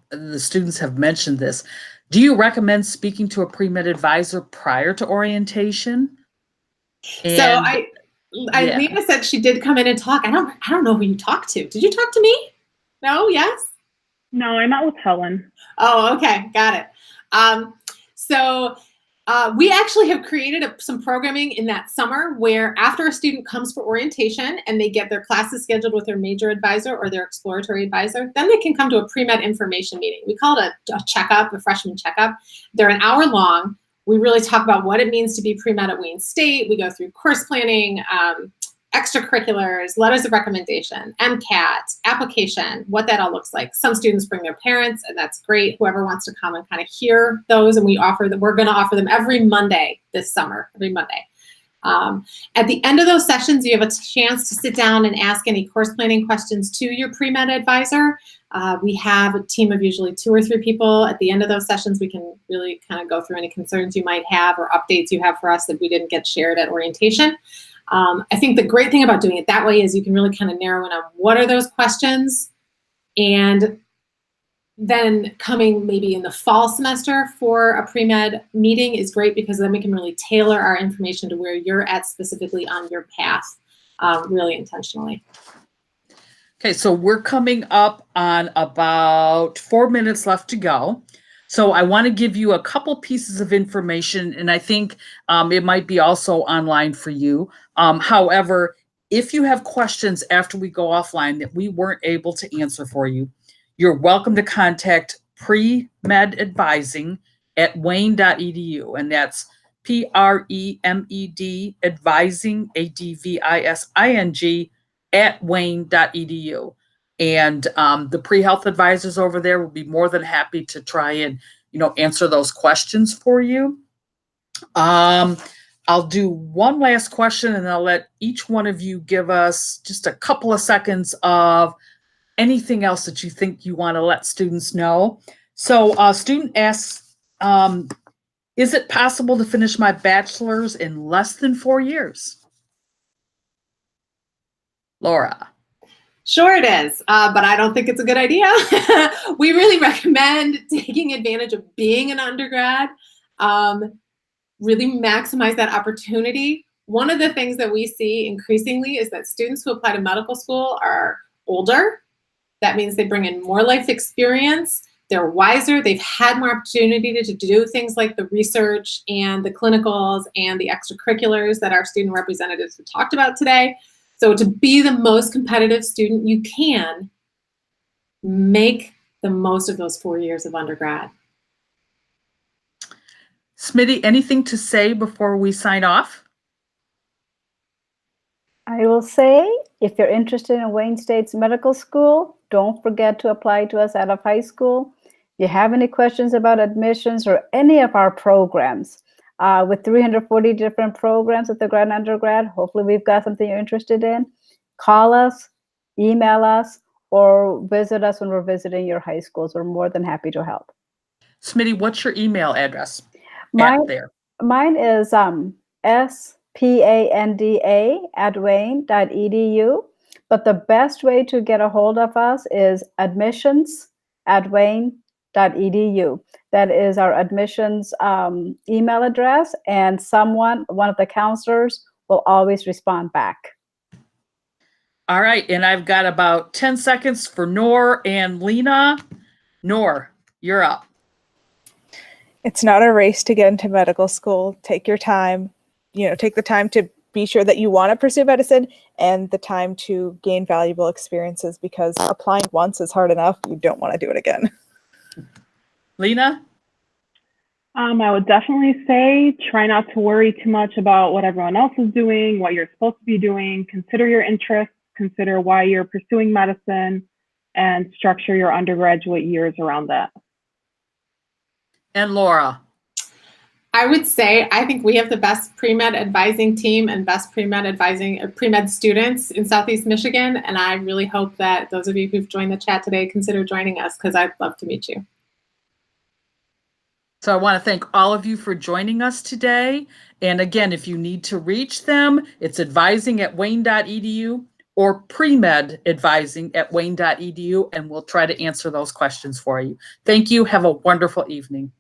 the students have mentioned this. Do you recommend speaking to a pre-med advisor prior to orientation? So Lena said she did come in and talk. I don't know who you talked to. Did you talk to me? No? Yes? No, I met with Helen. Oh, okay. Got it. We actually have created some programming in that summer where after a student comes for orientation and they get their classes scheduled with their major advisor or their exploratory advisor, then they can come to a pre-med information meeting. We call it a checkup, a freshman checkup. They're an hour long. We really talk about what it means to be pre-med at Wayne State. We go through course planning, extracurriculars, letters of recommendation, MCAT, application, what that all looks like. Some students bring their parents, and that's great. Whoever wants to come and kind of hear those, and we're going to offer them every Monday this summer, every Monday. At the end of those sessions, you have a chance to sit down and ask any course planning questions to your pre-med advisor. We have a team of usually 2 or 3 people. At the end of those sessions, we can really kind of go through any concerns you might have or updates you have for us that we didn't get shared at orientation. I think the great thing about doing it that way is you can really kind of narrow in on what are those questions, and then coming maybe in the fall semester for a pre-med meeting is great because then we can really tailor our information to where you're at specifically on your path, really intentionally. Okay, so we're coming up on about 4 minutes left to go. So I want to give you a couple pieces of information, and I think it might be also online for you. However, if you have questions after we go offline that we weren't able to answer for you, you're welcome to contact pre-med advising at wayne.edu, and that's PREMED advising, ADVISING, at wayne.edu. And the pre-health advisors over there will be more than happy to try and, answer those questions for you. I'll do one last question and I'll let each one of you give us just a couple of seconds of anything else that you think you want to let students know. So a student asks, is it possible to finish my bachelor's in less than 4 years? Laura. Sure it is, but I don't think it's a good idea. We really recommend taking advantage of being an undergrad, really maximize that opportunity. One of the things that we see increasingly is that students who apply to medical school are older. That means they bring in more life experience. They're wiser. They've had more opportunity to do things like the research and the clinicals and the extracurriculars that our student representatives have talked about today. So to be the most competitive student you can, make the most of those 4 years of undergrad. Smitty, anything to say before we sign off? I will say, if you're interested in Wayne State's medical school, don't forget to apply to us out of high school. If you have any questions about admissions or any of our programs, with 340 different programs at the grad and undergrad, hopefully we've got something you're interested in. Call us, email us, or visit us when we're visiting your high schools. We're more than happy to help. Smitty, what's your email address? Mine is spanda@wayne.edu, but the best way to get a hold of us is admissions@wayne.edu. That is our admissions email address, and one of the counselors will always respond back. All right, and I've got about 10 seconds for Noor and Lena. Noor, you're up. It's not a race to get into medical school. Take your time. Take the time to be sure that you want to pursue medicine and the time to gain valuable experiences, because applying once is hard enough. You don't want to do it again. Lena? I would definitely say try not to worry too much about what everyone else is doing, what you're supposed to be doing. Consider your interests, consider why you're pursuing medicine, and structure your undergraduate years around that. And Laura. I would say I think we have the best pre-med advising team and best pre-med students in Southeast Michigan, and I really hope that those of you who've joined the chat today consider joining us because I'd love to meet you. So I want to thank all of you for joining us today. And again, if you need to reach them, it's advising@wayne.edu or pre-med advising@wayne.edu, and we'll try to answer those questions for you. Thank you. Have a wonderful evening.